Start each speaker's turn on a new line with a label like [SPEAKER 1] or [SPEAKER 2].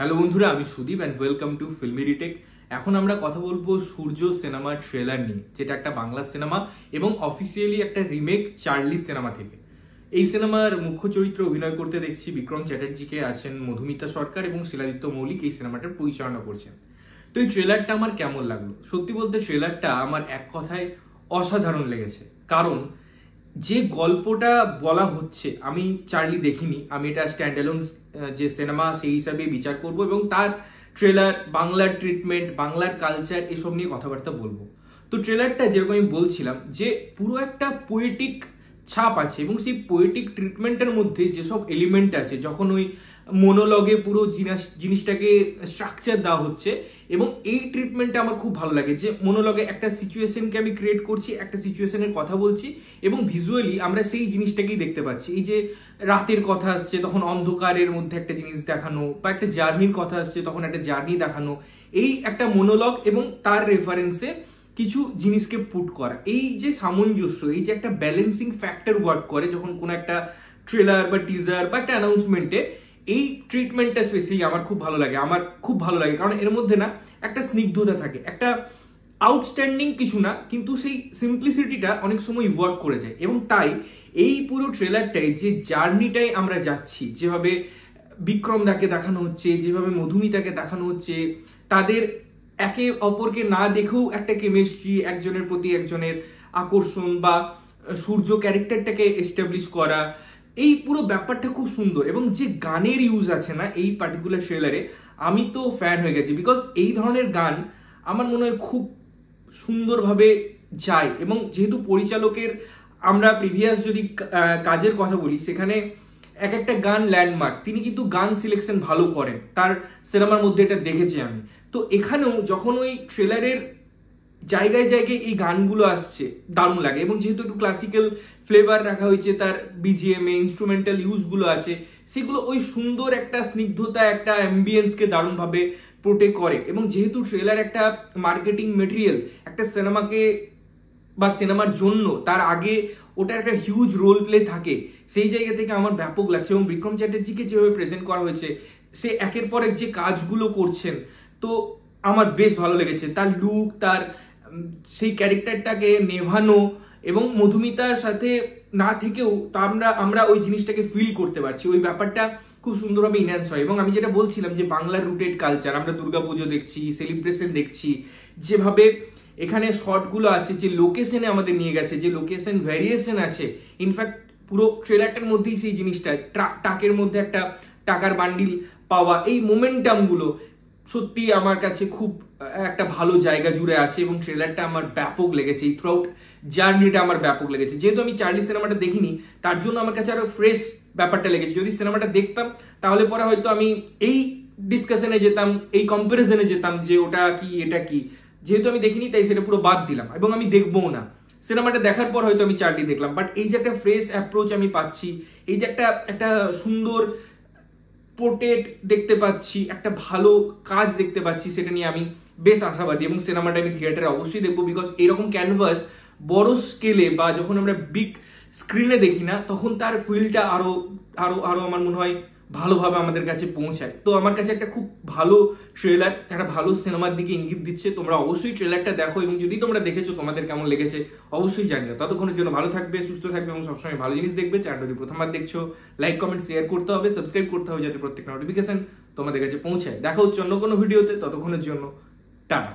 [SPEAKER 1] Hello বন্ধুরা, আমি Sudip and welcome to filmy retake. এখন আমরা কথা বলবো সূর্য সিনেমার ট্রেলার নিয়ে, যেটা একটা বাংলা সিনেমা এবং অফিসিয়ালি একটা রিমেক চার্লি সিনেমা থেকে। এই সিনেমার মুখ্য চরিত্রে অভিনয় করতে দেখছি বিক্রম চ্যাটার্জিকে, আছেন মধুমিতা সরকার এবং শিলাদিত্য মৌলিক এই সিনেমাটার পরিচালনা করছেন। তো এই ট্রেলারটা আমার কেমন লাগলো? সত্যি বলতে ট্রেলারটা আমার এক কথায় অসাধারণ লেগেছে। কারণ যে গল্পটা বলা হচ্ছে, আমি চার্লি দেখিনি, আমি এটা স্ট্যান্ডঅ্যালোন যে সিনেমা সেই হিসাবে বিচার করব এবং তার ট্রেলার, বাংলার ট্রিটমেন্ট, বাংলার কালচার এসব নিয়ে কথাবার্তা বলবো। তো ট্রেলারটা যেরকম আমি বলছিলাম যে পুরো একটা পোয়েটিক ছাপ আছে এবং সেই পোয়েটিক ট্রিটমেন্টের মধ্যে যেসব এলিমেন্ট আছে, যখন ওই মোনোলগে পুরো জিনিসটাকে স্ট্রাকচার দেওয়া হচ্ছে এবং এই ট্রিটমেন্টটা আমার খুব ভালো লাগে। যে মোনোলগে একটা সিচুয়েশনকে আমি ক্রিয়েট করছি, একটা সিচুয়েশনের কথা বলছি এবং ভিজুয়ালি আমরা সেই জিনিসটাকেই দেখতে পাচ্ছি। এই যে রাতের কথা আসছে তখন অন্ধকারের মধ্যে একটা জিনিস দেখানো, বা একটা জার্নির কথা আসছে তখন একটা জার্নি দেখানো, এই একটা মোনোলগ এবং তার রেফারেন্সে কিছু জিনিসকে পুট করা, এই যে সামঞ্জস্য, এই যে একটা ব্যালেন্সিং ফ্যাক্টর ওয়ার্ক করে যখন কোনো একটা ট্রেলার বা টিজার বা একটা অ্যানাউন্সমেন্টে, এই ট্রিটমেন্টটা স্পেশালি আমার খুব ভালো লাগে। আমার খুব ভালো লাগে কারণ এর মধ্যে না একটা স্নিগ্ধতা থাকে, একটা আউটস্ট্যান্ডিং কিছু না, কিন্তু সেই সিম্পলিসিটিটা অনেক সময় ওয়ার্ক করে যায়। এবং তাই এই পুরো ট্রেলারটাই, যে জার্নিটাই আমরা যাচ্ছি, যেভাবে বিক্রম দাকে দেখানো হচ্ছে, যেভাবে মধুমিতাকে দেখানো হচ্ছে, তাদের একে অপরকে না দেখেও একটা কেমিস্ট্রি, একজনের প্রতি একজনের আকর্ষণ, বা সূর্য ক্যারেক্টারটাকে এস্টাবলিশ করা, এই পুরো ব্যাপারটা খুব সুন্দর। এবং যে গানের ইউজ আছে না এই পার্টিকুলার ট্রেলারে, আমি তো ফ্যান হয়ে গেছি। বিকজ এই ধরনের গান আমার মনে হয় খুব সুন্দরভাবে যায়। এবং যেহেতু পরিচালকের আমরা প্রিভিয়াস যদি কাজের কথা বলি, সেখানে এক একটা গান ল্যান্ডমার্ক, তিনি কিন্তু গান সিলেকশন ভালো করেন, তার সিনেমার মধ্যে এটা দেখেছি আমি। তো এখানেও যখন ওই ট্রেলারের জায়গায় জায়গায় এই গানগুলো আসছে, দারুণ লাগে। এবং যেহেতু একটু ক্লাসিক্যাল ফ্লেভার রাখা হয়েছে, তার বিজিএম এ ইনস্ট্রুমেন্টাল ইউজগুলো আছে, সেগুলো ওই সুন্দর একটা স্নিগ্ধতা, একটা অ্যাম্বিয়েন্সকে দারুণভাবে প্রোটেক্ট করে। এবং যেহেতু ট্রেলার একটা মার্কেটিং মেটেরিয়াল, একটা সিনেমাকে বা সিনেমার জন্য তার আগে ওটা একটা হিউজ রোল প্লে থাকে, সেই জায়গা থেকে আমার ব্যাপক লাগছে। এবং বিক্রম চ্যাটার্জিকে যেভাবে প্রেজেন্ট করা হয়েছে, সে একের পর এক যে কাজগুলো করছেন, তো আমার বেশ ভালো লেগেছে। তার লুক, তার সেই ক্যারেক্টারটাকে নেভানো, এবং মধুমিতার সাথে না থেকেও তা আমরা ওই জিনিসটাকে ফিল করতে পারছি, ওই ব্যাপারটা খুব সুন্দরভাবে ইনহ্যান্স হয়। এবং আমি যেটা বলছিলাম যে বাংলার রুটেড কালচার, আমরা দুর্গাপুজো দেখছি, সেলিব্রেশন দেখছি, যেভাবে এখানে শর্টগুলো আছে, যে লোকেশনে আমাদের নিয়ে গেছে, যে লোকেশন ভ্যারিয়েশন আছে, ইনফ্যাক্ট পুরো ট্রেলারটার মধ্যেই সেই জিনিসটা, ট্রাকের মধ্যে একটা টাকার বান্ডিল পাওয়া, এই মোমেন্টামগুলো সত্যি আমার কাছে খুব একটা ভালো জায়গা জুড়ে আছে। এবং ট্রেলারটা আমার ব্যাপক লেগেছে, এই থ্রুআউট জার্নিটা আমার ব্যাপক লেগেছে। যেহেতু আমি চার্লি সিনেমাটা দেখিনি, তার জন্য আমার কাছে আরো ফ্রেশ ব্যাপারটা লেগেছে। যদি সিনেমাটা দেখতাম তাহলে পরে হয়তো আমি এই ডিসকাশনে যেতাম, এই কম্পারিজনে যেতাম যে ওটা কি এটা কি। যেহেতু আমি দেখিনি, তাই সেটা পুরো বাদ দিলাম এবং আমি দেখবো না। সিনেমাটা দেখার পর হয়তো আমি চার্লি দেখলাম, বাট এই যে একটা ফ্রেশ অ্যাপ্রোচ আমি পাচ্ছি, এই যে একটা সুন্দর পোর্ট্রেট দেখতে পাচ্ছি, একটা ভালো কাজ দেখতে পাচ্ছি, সেটা নিয়ে আমি বেশ আশাবাদী। এবং সিনেমাটা আমি থিয়েটারে অবশ্যই দেখবো, বিকজ এরকম ক্যানভাস বড় স্কেলে বা যখন আমরা বিগ স্ক্রিনে দেখি না, তখন তার ফিলটা আরো আরো আরো আমার মনে হয় ভালোভাবে আমাদের কাছে পৌঁছায়। তো আমার কাছে একটা খুব ভালো ট্রেলার, একটা ভালো সিনেমার দিকে ইঙ্গিত দিচ্ছে। তোমরা অবশ্যই ট্রেলারটা দেখো এবং যদি তোমরা দেখেছো তোমাদের কেমন লেগেছে অবশ্যই জানিও। ততক্ষণের জন্য ভালো থাকবে, সুস্থ থাকবে এবং সবসময় ভালো জিনিস দেখবে। চ্যানেলটা যদি প্রথমবার দেখছো, লাইক কমেন্ট শেয়ার করতে হবে, সাবস্ক্রাইব করতে হবে, যাতে প্রত্যেকটা নোটিফিকেশন তোমাদের কাছে পৌঁছায়। দেখা হচ্ছে অন্য কোনো ভিডিওতে, ততক্ষণের জন্য টাটা।